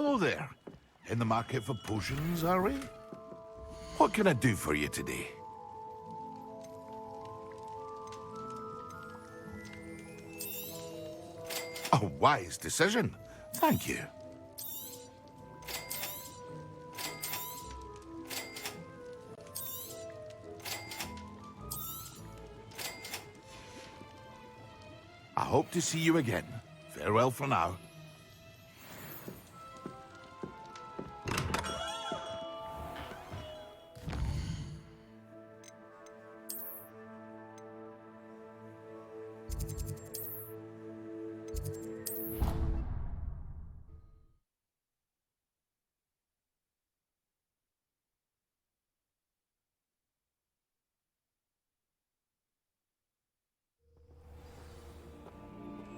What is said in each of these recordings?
Hello there. In the market for potions, are we? What can I do for you today? A wise decision. Thank you. I hope to see you again. Farewell for now.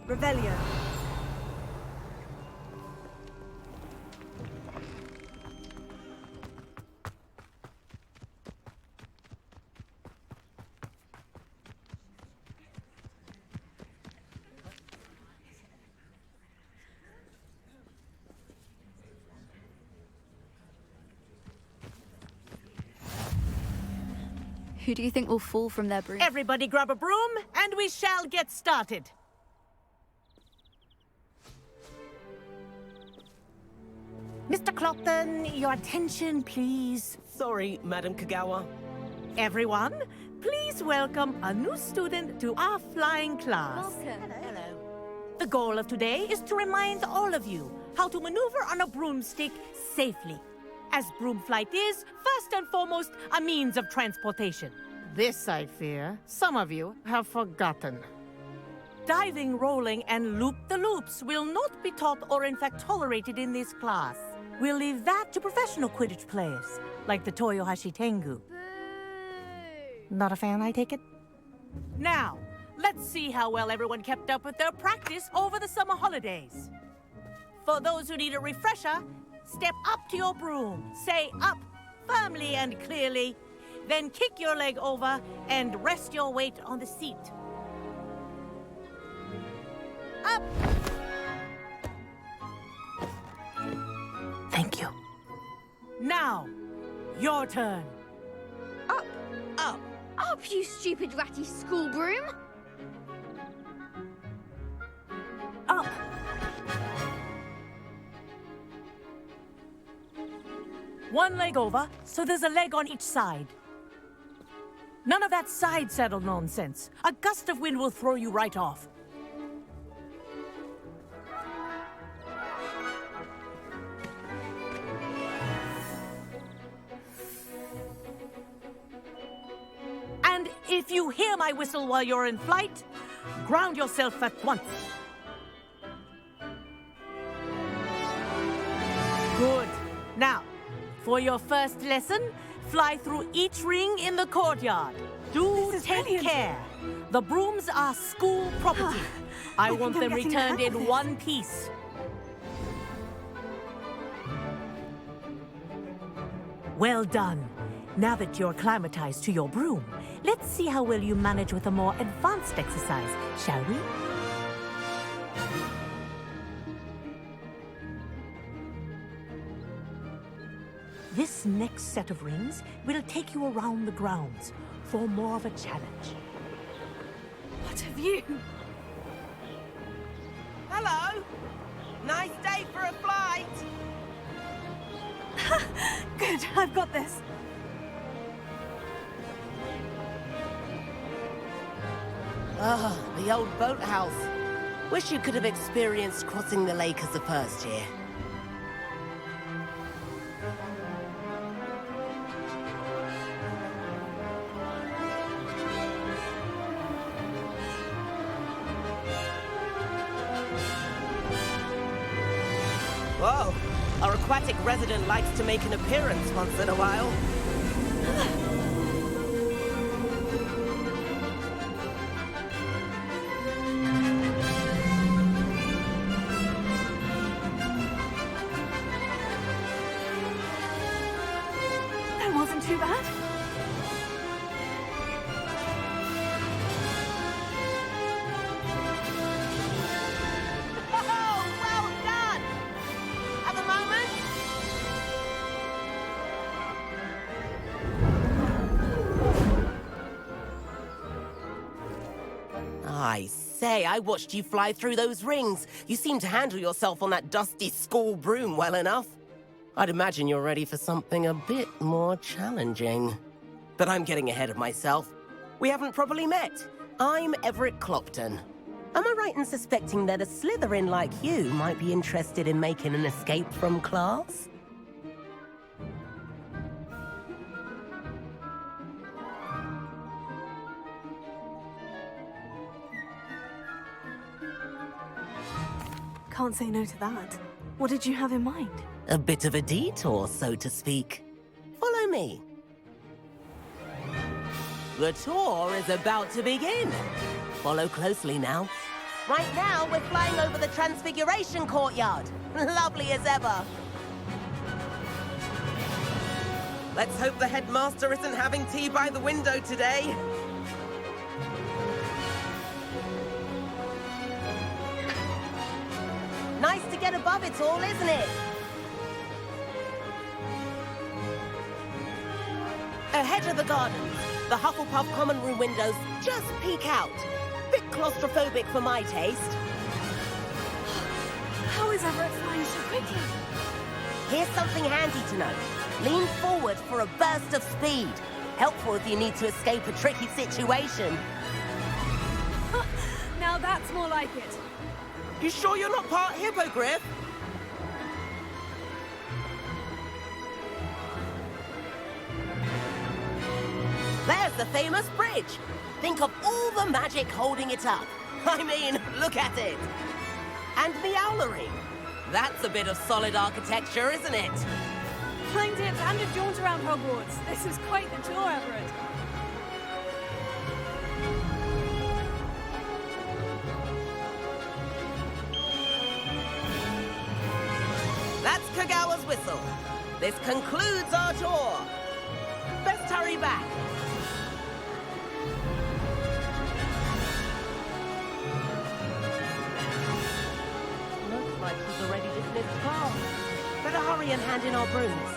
Revelio. Who do you think will fall from their broom? Everybody grab a broom, and we shall get started. Mr. Clopton, your attention, please. Sorry, Madam Kagawa. Everyone, please welcome a new student to our flying class. Welcome. Hello. The goal of today is to remind all of you how to maneuver on a broomstick safely, as broom flight is, first and foremost, a means of transportation. This, I fear, some of you have forgotten. Diving, rolling, and loop-the-loops will not be taught or in fact tolerated in this class. We'll leave that to professional Quidditch players, like the Toyohashi Tengu. Not a fan, I take it? Now, let's see how well everyone kept up with their practice over the summer holidays. For those who need a refresher, step up to your broom, say up firmly and clearly, then kick your leg over and rest your weight on the seat. Up! Thank you. Now, your turn. Up! Up! Up, you stupid ratty school broom! Up! One leg over, so there's a leg on each side. None of that side saddle nonsense. A gust of wind will throw you right off. And if you hear my whistle while you're in flight, ground yourself at once. Good. Now, for your first lesson, fly through each ring in the courtyard. Do take care. The brooms are school property. I want them returned in one piece. Well done. Now that you're acclimatized to your broom, let's see how well you manage with a more advanced exercise, shall we? This next set of rings will take you around the grounds for more of a challenge. What have you? Hello! Nice day for a flight! Good, I've got this. Ah, the old boathouse. Wish you could have experienced crossing the lake as a first year. Whoa, our aquatic resident likes to make an appearance once in a while. That wasn't too bad. Oh, well done! At the moment, say, I watched you fly through those rings. You seem to handle yourself on that dusty school broom well enough. I'd imagine you're ready for something a bit more challenging. But I'm getting ahead of myself. We haven't properly met. I'm Everett Clopton. Am I right in suspecting that a Slytherin like you might be interested in making an escape from class? Can't say no to that. What did you have in mind? A bit of a detour, so to speak. Follow me. The tour is about to begin. Follow closely now. Right now, we're flying over the Transfiguration Courtyard. Lovely as ever. Let's hope the headmaster isn't having tea by the window today. Nice to get above it all, isn't it? Ahead of the gardens, the Hufflepuff common room windows just peek out. Bit claustrophobic for my taste. How is Everett flying so quickly? Here's something handy to know. Lean forward for a burst of speed. Helpful if you need to escape a tricky situation. Now that's more like it. You sure you're not part hippogriff? There's the famous bridge. Think of all the magic holding it up. I mean, look at it. And the owlery. That's a bit of solid architecture, isn't it? Find it and a jaunt around Hogwarts. This is quite the tour, Everett. That's Kagawa's whistle. This concludes our tour. Best hurry back. Looks like he's already dismissed class. Better hurry and hand in our brooms.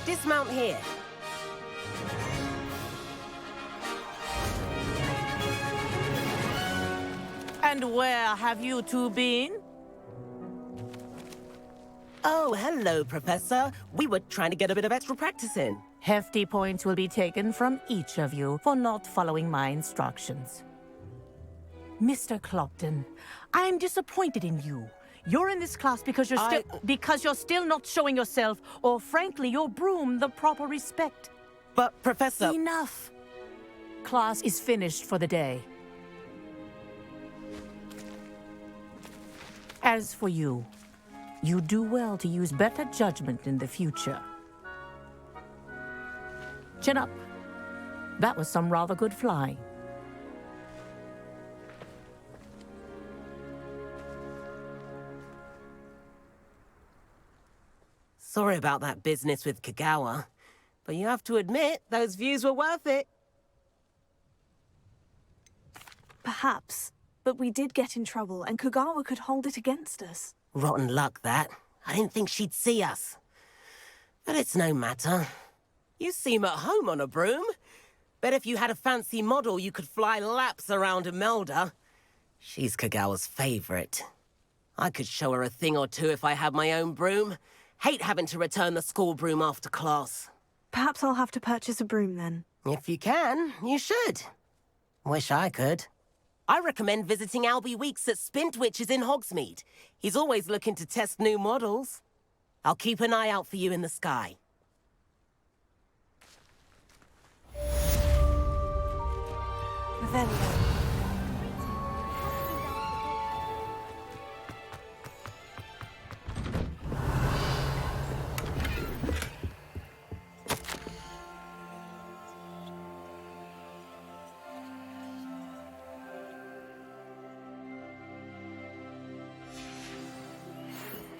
Dismount here. And where have you two been? Oh, hello, Professor. We were trying to get a bit of extra practice in. Hefty points will be taken from each of you for not following my instructions. Mr. Clopton, I'm disappointed in you. You're in this class because you're still not showing yourself, or frankly, your broom, the proper respect. But, Professor... Enough. Class is finished for the day. As for you, you do well to use better judgment in the future. Chin up. That was some rather good flying. Sorry about that business with Kagawa, but you have to admit, those views were worth it. Perhaps, but we did get in trouble, and Kagawa could hold it against us. Rotten luck, that. I didn't think she'd see us. But it's no matter. You seem at home on a broom. Bet if you had a fancy model, you could fly laps around Imelda. She's Kagawa's favorite. I could show her a thing or two if I had my own broom. Hate having to return the school broom after class. Perhaps I'll have to purchase a broom then. If you can, you should. Wish I could. I recommend visiting Albie Weeks at Spintwitches in Hogsmeade. He's always looking to test new models. I'll keep an eye out for you in the sky. Revelio.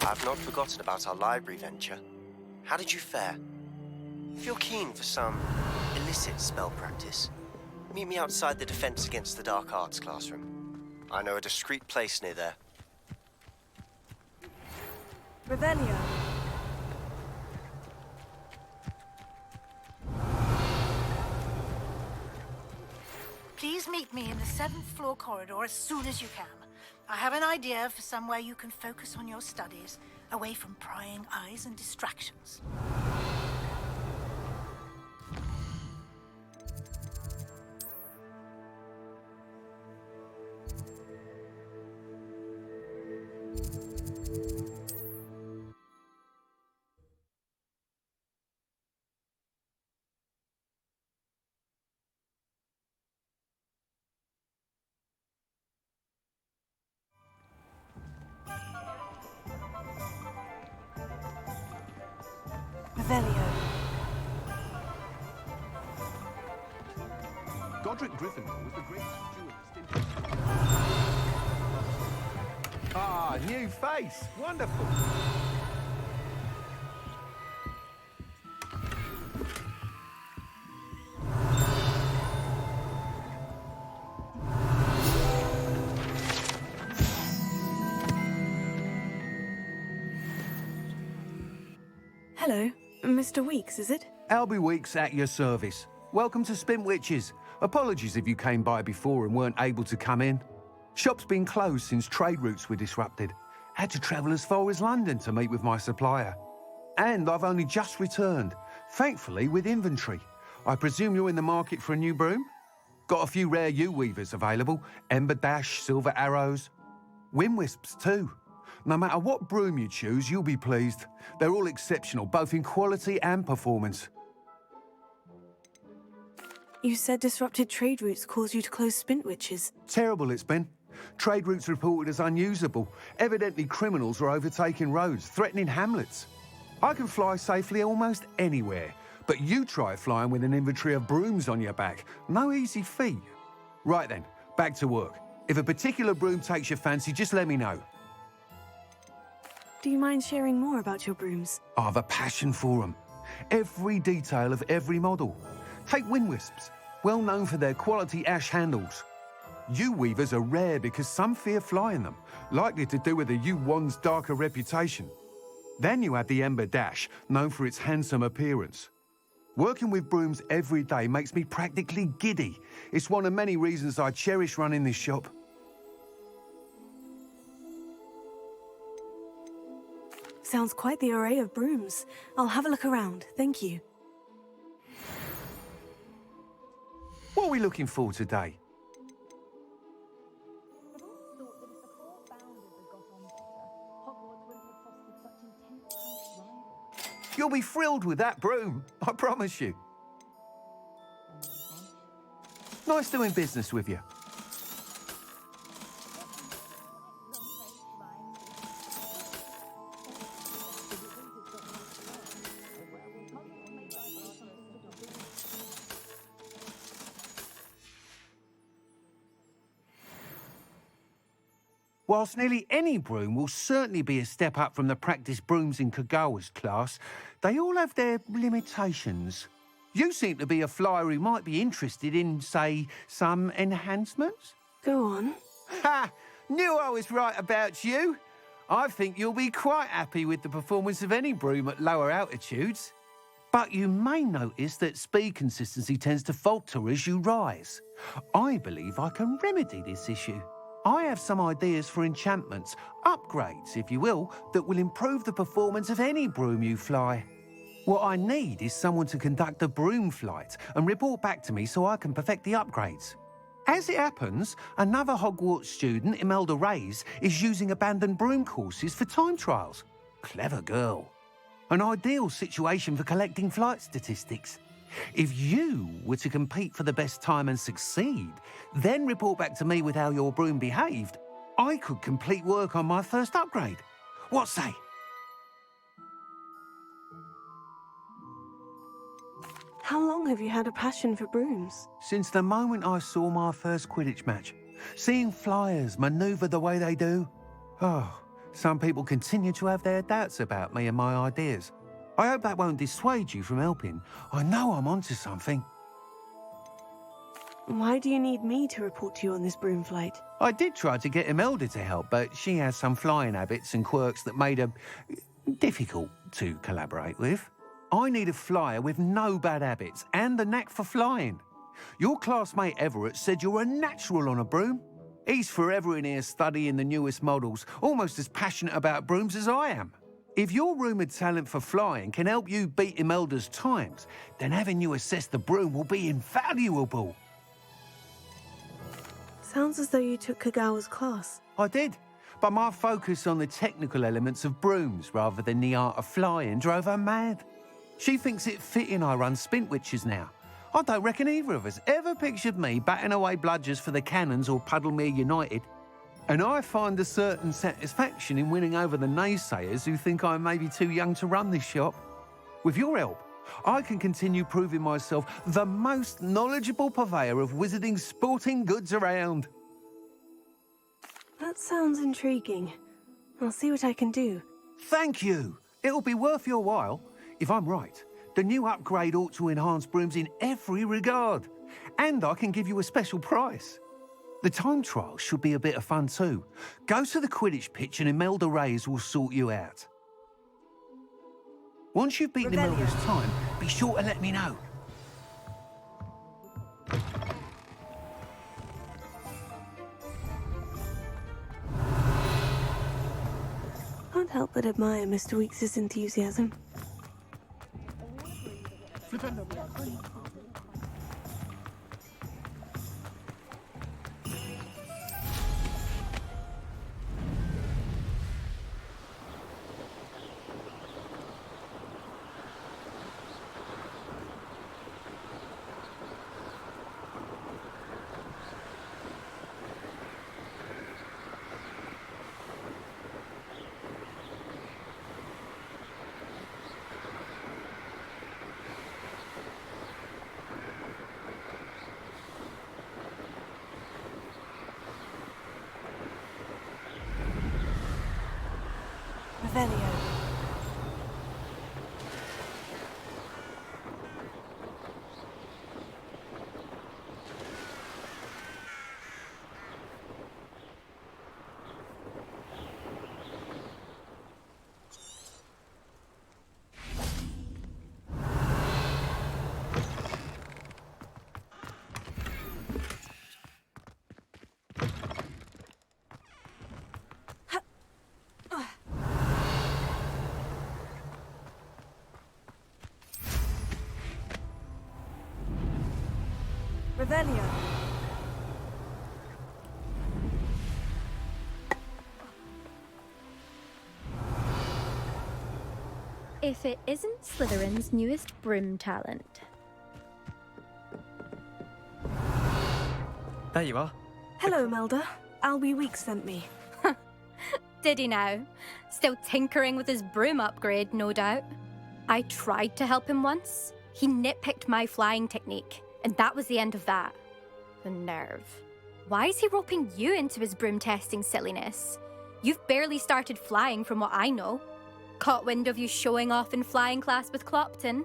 I've not forgotten about our library venture. How did you fare? If you're keen for some illicit spell practice, meet me outside the Defense Against the Dark Arts classroom. I know a discreet place near there. Revelio. Please meet me in the 7th floor corridor as soon as you can. I have an idea for somewhere you can focus on your studies, away from prying eyes and distractions. Revelio. Godric Gryffindor was the greatest duelist in... Ah, new face. Wonderful. Hello, Mr. Weeks, is it? Albie Weeks at your service. Welcome to Spintwitches. Apologies if you came by before and weren't able to come in. Shop's been closed since trade routes were disrupted. Had to travel as far as London to meet with my supplier. And I've only just returned, thankfully with inventory. I presume you're in the market for a new broom? Got a few rare U-weavers available. Ember Dash, Silver Arrows. Wind Wisps too. No matter what broom you choose, you'll be pleased. They're all exceptional, both in quality and performance. You said disrupted trade routes caused you to close Spintwitches. Terrible it's been. Trade routes reported as unusable. Evidently criminals are overtaking roads, threatening hamlets. I can fly safely almost anywhere, but you try flying with an inventory of brooms on your back. No easy feat. Right then, back to work. If a particular broom takes your fancy, just let me know. Do you mind sharing more about your brooms? I've a passion for them. Every detail of every model. Take Wind Wisps, well known for their quality ash handles. U-weavers are rare because some fear flying them, likely to do with the U-wand's darker reputation. Then you have the Ember Dash, known for its handsome appearance. Working with brooms every day makes me practically giddy. It's one of many reasons I cherish running this shop. Sounds quite the array of brooms. I'll have a look around, thank you. What are we looking for today? You'll be thrilled with that broom, I promise you. Nice doing business with you. Whilst nearly any broom will certainly be a step up from the practice brooms in Kagawa's class, they all have their limitations. You seem to be a flyer who might be interested in, say, some enhancements? Go on. Ha! Knew I was right about you. I think you'll be quite happy with the performance of any broom at lower altitudes. But you may notice that speed consistency tends to falter as you rise. I believe I can remedy this issue. I have some ideas for enchantments, upgrades, if you will, that will improve the performance of any broom you fly. What I need is someone to conduct a broom flight and report back to me so I can perfect the upgrades. As it happens, another Hogwarts student, Imelda Reyes, is using abandoned broom courses for time trials. Clever girl. An ideal situation for collecting flight statistics. If you were to compete for the best time and succeed, then report back to me with how your broom behaved, I could complete work on my first upgrade. What say? How long have you had a passion for brooms? Since the moment I saw my first Quidditch match. Seeing flyers manoeuvre the way they do. Oh, some people continue to have their doubts about me and my ideas. I hope that won't dissuade you from helping. I know I'm onto something. Why do you need me to report to you on this broom flight? I did try to get Imelda to help, but she has some flying habits and quirks that made her difficult to collaborate with. I need a flyer with no bad habits and the knack for flying. Your classmate Everett said you're a natural on a broom. He's forever in here studying the newest models, almost as passionate about brooms as I am. If your rumoured talent for flying can help you beat Imelda's times, then having you assess the broom will be invaluable. Sounds as though you took Kagawa's class. I did, but my focus on the technical elements of brooms rather than the art of flying drove her mad. She thinks it fitting I run Spintwitches now. I don't reckon either of us ever pictured me batting away bludgers for the Cannons or Puddlemere United. And I find a certain satisfaction in winning over the naysayers who think I may be too young to run this shop. With your help, I can continue proving myself the most knowledgeable purveyor of wizarding sporting goods around. That sounds intriguing. I'll see what I can do. Thank you. It'll be worth your while. If I'm right, the new upgrade ought to enhance brooms in every regard. And I can give you a special price. The time trial should be a bit of fun too. Go to the Quidditch pitch and Imelda Reyes will sort you out. Once you've beaten Imelda's time, be sure to let me know. Can't help but admire Mr. Weeks' enthusiasm. Revelio. Revelio. If it isn't Slytherin's newest broom talent. There you are. Hello, Imelda. Albie Weeks sent me. Did he now? Still tinkering with his broom upgrade, no doubt. I tried to help him once. He nitpicked my flying technique, and that was the end of that. The nerve. Why is he roping you into his broom testing silliness? You've barely started flying from what I know. Caught wind of you showing off in flying class with Clopton.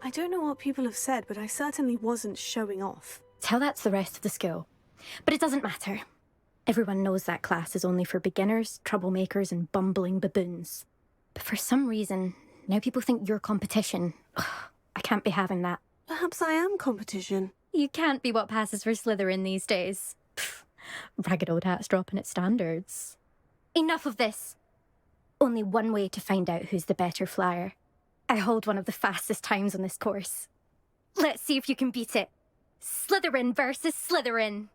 I don't know what people have said, but I certainly wasn't showing off. Tell that to the rest of the school. But it doesn't matter. Everyone knows that class is only for beginners, troublemakers, and bumbling baboons. But for some reason, now people think you're competition. Ugh, I can't be having that. Perhaps I am competition. You can't be what passes for Slytherin these days. Pfft, ragged old hat's dropping its standards. Enough of this. Only one way to find out who's the better flyer. I hold one of the fastest times on this course. Let's see if you can beat it. Slytherin versus Slytherin.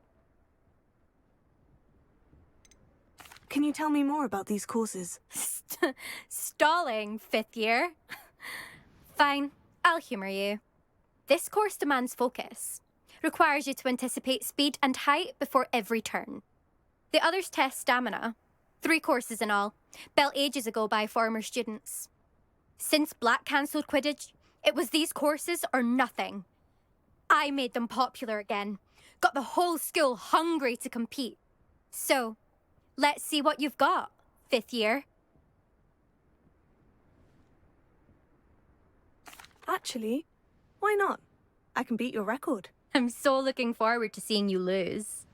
Can you tell me more about these courses? Stalling, fifth year? Fine, I'll humour you. This course demands focus. Requires you to anticipate speed and height before every turn. The others test stamina. 3 courses in all, built ages ago by former students. Since Black cancelled Quidditch, it was these courses or nothing. I made them popular again. Got the whole school hungry to compete. So, let's see what you've got, fifth year. Actually, why not? I can beat your record. I'm so looking forward to seeing you lose.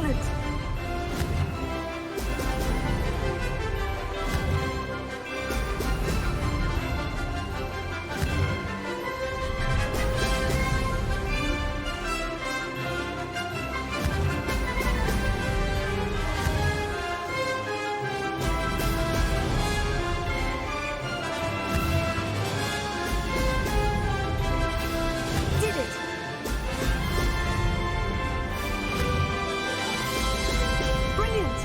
Excellent. Did it. Brilliant.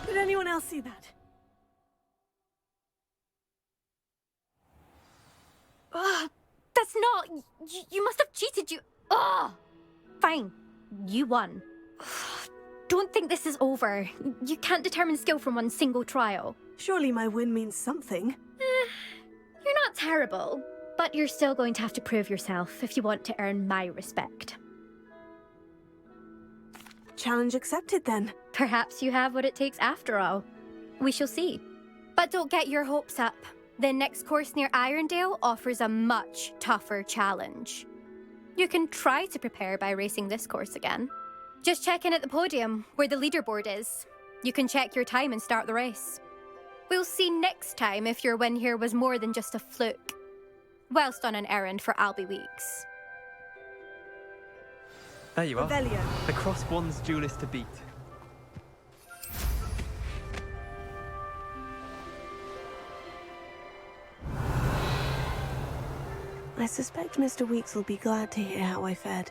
Did anyone else see that? That's not. You must have cheated. Fine. You won. Don't think this is over. You can't determine skill from one single trial. Surely my win means something. You're not terrible, but you're still going to have to prove yourself if you want to earn my respect. Challenge accepted then. Perhaps you have what it takes after all. We shall see. But don't get your hopes up. The next course near Irondale offers a much tougher challenge. You can try to prepare by racing this course again. Just check in at the podium, where the leaderboard is. You can check your time and start the race. We'll see next time if your win here was more than just a fluke. Whilst on an errand for Albie Weeks. There you are. Revelio. The crossed wands duelist to beat. I suspect Mr. Weeks will be glad to hear how I fared.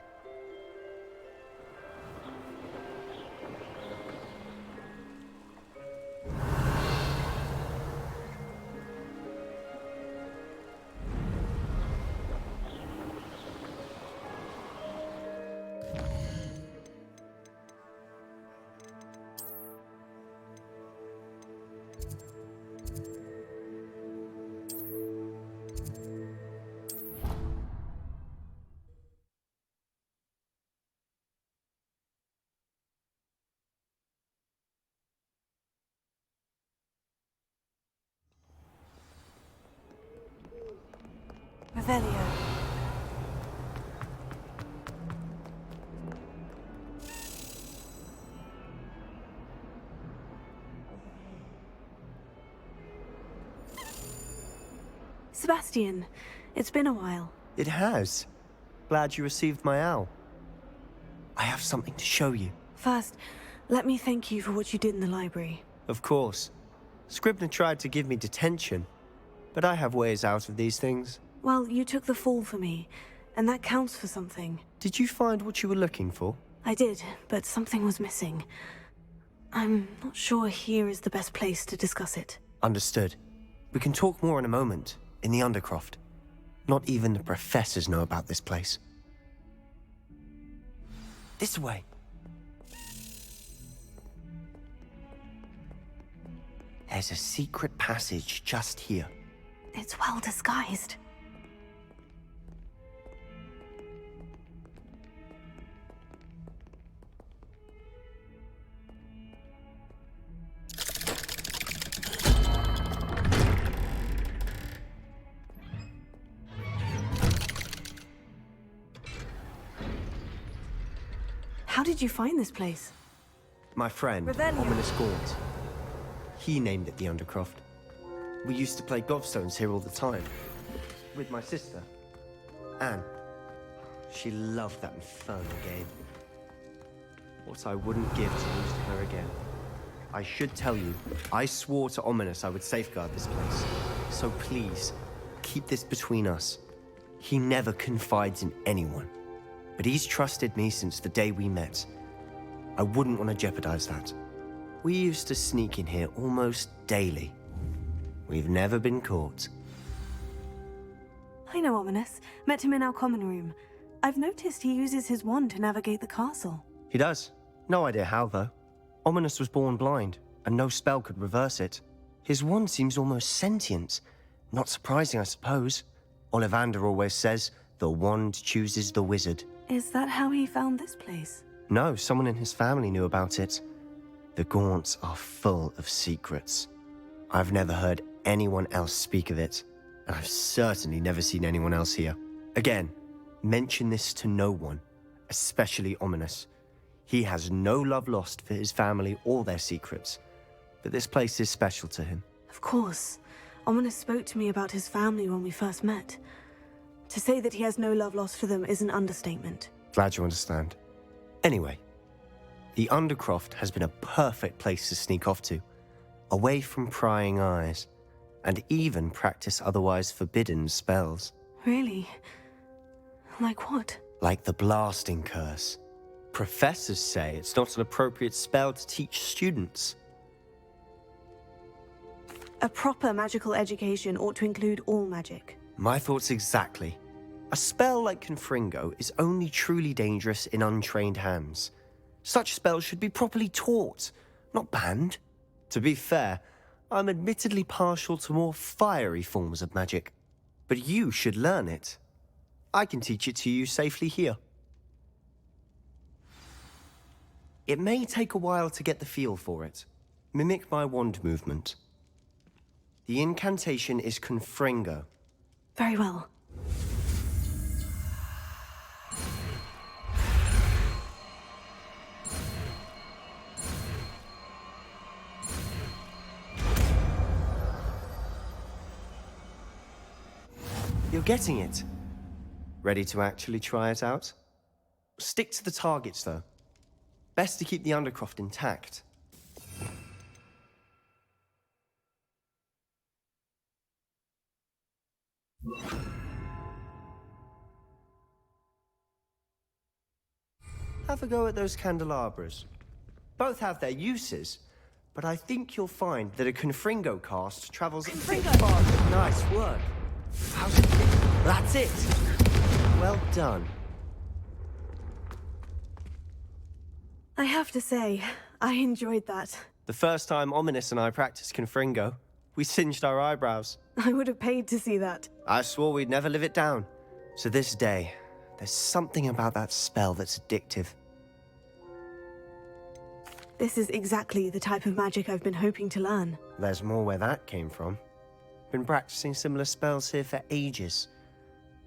Revelio. Sebastian, it's been a while. It has. Glad you received my owl. I have something to show you. First, let me thank you for what you did in the library. Of course. Scribner tried to give me detention, but I have ways out of these things. Well, you took the fall for me, and that counts for something. Did you find what you were looking for? I did, but something was missing. I'm not sure here is the best place to discuss it. Understood. We can talk more in a moment, in the Undercroft. Not even the professors know about this place. This way. There's a secret passage just here. It's well disguised. How did you find this place? My friend, Revelio. Ominous Gaunt. He named it the Undercroft. We used to play gobstones here all the time. With my sister, Anne. She loved that infernal game. What I wouldn't give to lose to her again. I should tell you, I swore to Ominous I would safeguard this place. So please, keep this between us. He never confides in anyone. But he's trusted me since the day we met. I wouldn't want to jeopardize that. We used to sneak in here almost daily. We've never been caught. I know Ominous. Met him in our common room. I've noticed he uses his wand to navigate the castle. He does. No idea how, though. Ominous was born blind, and no spell could reverse it. His wand seems almost sentient. Not surprising, I suppose. Ollivander always says, the wand chooses the wizard. Is that how he found this place? No, someone in his family knew about it. The Gaunts are full of secrets. I've never heard anyone else speak of it, and I've certainly never seen anyone else here. Again, mention this to no one, especially Ominous. He has no love lost for his family or their secrets, but this place is special to him. Of course. Ominous spoke to me about his family when we first met. To say that he has no love lost for them is an understatement. Glad you understand. Anyway, the Undercroft has been a perfect place to sneak off to, away from prying eyes, and even practice otherwise forbidden spells. Really? Like what? Like the blasting curse. Professors say it's not an appropriate spell to teach students. A proper magical education ought to include all magic. My thoughts exactly. A spell like Confringo is only truly dangerous in untrained hands. Such spells should be properly taught, not banned. To be fair, I'm admittedly partial to more fiery forms of magic. But you should learn it. I can teach it to you safely here. It may take a while to get the feel for it. Mimic my wand movement. The incantation is Confringo. Very well. You're getting it. Ready to actually try it out? Stick to the targets, though. Best to keep the Undercroft intact. Have a go at those candelabras. Both have their uses, but I think you'll find that a Confringo cast travels a bit farther. Nice work. How's it? That's it. Well done. I have to say, I enjoyed that. The first time Ominous and I practiced Confringo, we singed our eyebrows. I would have paid to see that. I swore we'd never live it down. So this day, there's something about that spell that's addictive. This is exactly the type of magic I've been hoping to learn. There's more where that came from. Been practicing similar spells here for ages.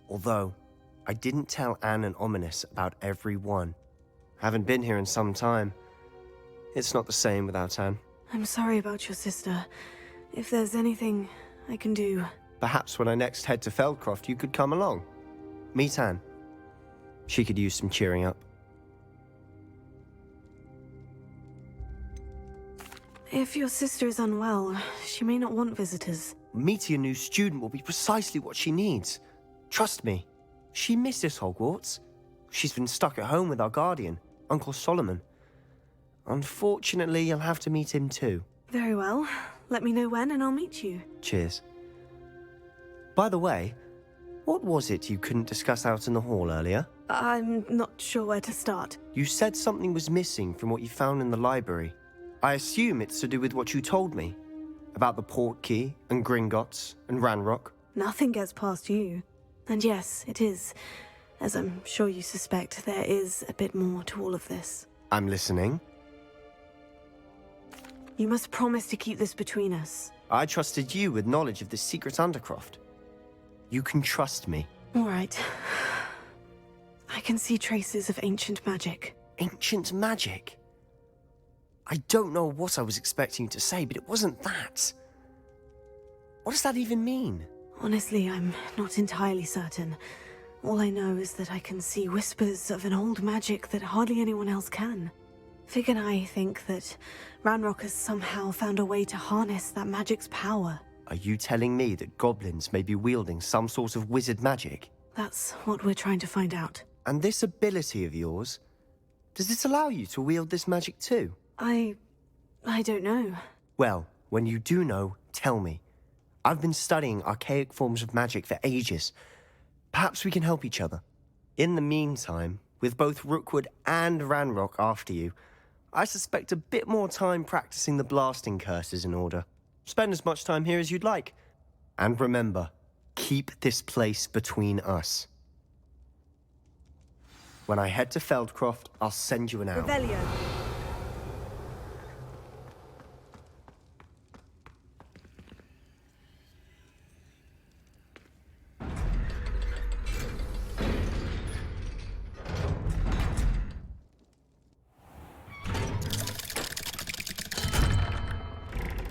Although, I didn't tell Anne and Ominous about every one. Haven't been here in some time. It's not the same without Anne. I'm sorry about your sister. If there's anything I can do... Perhaps when I next head to Feldcroft, you could come along. Meet Anne. She could use some cheering up. If your sister is unwell, she may not want visitors. Meeting a new student will be precisely what she needs. Trust me. She misses Hogwarts. She's been stuck at home with our guardian, Uncle Solomon. Unfortunately, you'll have to meet him too. Very well. Let me know when and I'll meet you. Cheers. By the way, what was it you couldn't discuss out in the hall earlier? I'm not sure where to start. You said something was missing from what you found in the library. I assume it's to do with what you told me. About the Portkey, and Gringotts, and Ranrock. Nothing gets past you. And yes, it is. As I'm sure you suspect, there is a bit more to all of this. I'm listening. You must promise to keep this between us. I trusted you with knowledge of the secret Undercroft. You can trust me. All right. I can see traces of ancient magic. Ancient magic? I don't know what I was expecting you to say, but it wasn't that. What does that even mean? Honestly, I'm not entirely certain. All I know is that I can see whispers of an old magic that hardly anyone else can. Fig and I think that Ranrock has somehow found a way to harness that magic's power. Are you telling me that goblins may be wielding some sort of wizard magic? That's what we're trying to find out. And this ability of yours, does it allow you to wield this magic too? I don't know. Well, when you do know, tell me. I've been studying archaic forms of magic for ages. Perhaps we can help each other. In the meantime, with both Rookwood and Ranrock after you, I suspect a bit more time practicing the blasting curse is in order. Spend as much time here as you'd like. And remember, keep this place between us. When I head to Feldcroft, I'll send you an hour. Revelio.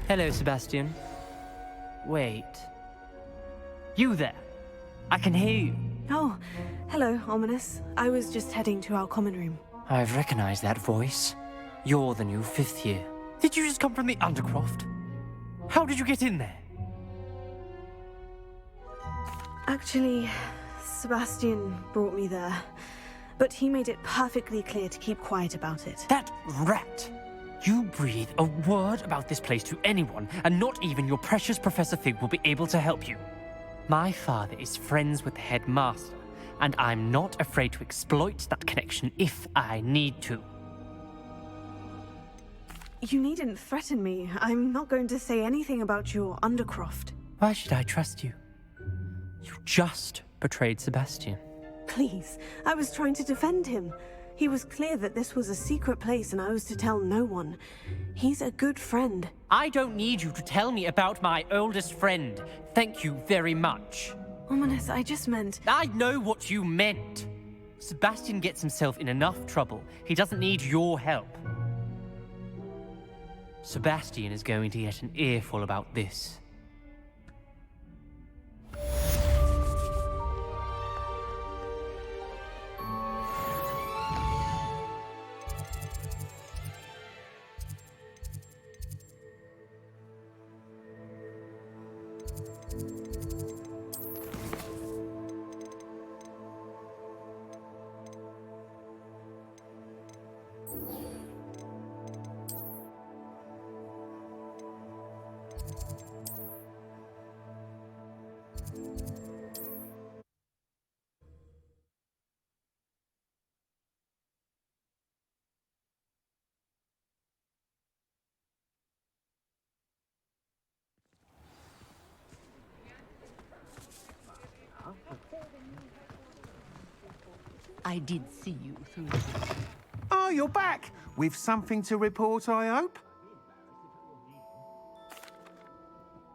Hello, Sebastian. Wait. You there? I can hear you. Oh, hello, Ominous. I was just heading to our common room. I've recognized that voice. You're the new 5th year. Did you just come from the Undercroft? How did you get in there? Actually, Sebastian brought me there. But he made it perfectly clear to keep quiet about it. That rat! You breathe a word about this place to anyone, and not even your precious Professor Fig will be able to help you. My father is friends with the headmaster, and I'm not afraid to exploit that connection if I need to. You needn't threaten me. I'm not going to say anything about your Undercroft. Why should I trust you? You just betrayed Sebastian. Please, I was trying to defend him. He was clear that this was a secret place and I was to tell no one. He's a good friend. I don't need you to tell me about my oldest friend. Thank you very much. Ominous, I just meant... I know what you meant. Sebastian gets himself in enough trouble. He doesn't need your help. Sebastian is going to get an earful about this. I did see you through the... Oh, you're back! With something to report, I hope?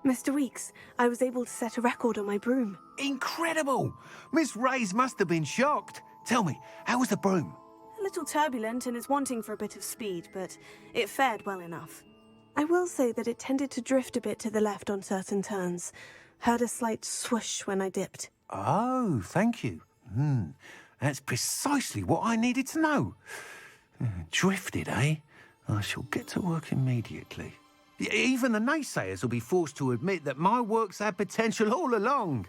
Mr. Weeks, I was able to set a record on my broom. Incredible! Miss Reyes must have been shocked. Tell me, how was the broom? A little turbulent and is wanting for a bit of speed, but it fared well enough. I will say that it tended to drift a bit to the left on certain turns. Heard a slight swoosh when I dipped. Oh, thank you. That's precisely what I needed to know. Drifted, eh? I shall get to work immediately. Even the naysayers will be forced to admit that my work's had potential all along.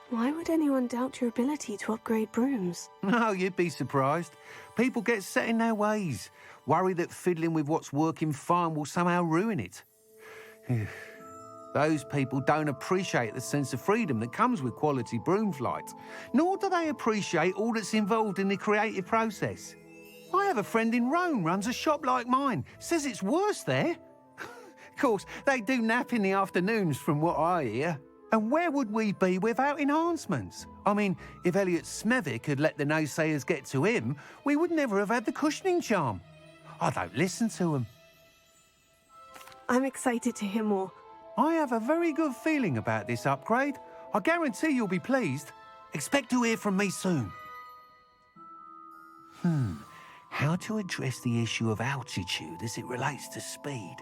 Why would anyone doubt your ability to upgrade brooms? No, you'd be surprised. People get set in their ways, worry that fiddling with what's working fine will somehow ruin it. Those people don't appreciate the sense of freedom that comes with quality broom flight, nor do they appreciate all that's involved in the creative process. I have a friend in Rome runs a shop like mine, says it's worse there. Of course, they do nap in the afternoons from what I hear. And where would we be without enhancements? I mean, if Elliot Smethwick had let the naysayers get to him, we would never have had the cushioning charm. I don't listen to them. I'm excited to hear more. I have a very good feeling about this upgrade. I guarantee you'll be pleased. Expect to hear from me soon. How to address the issue of altitude as it relates to speed?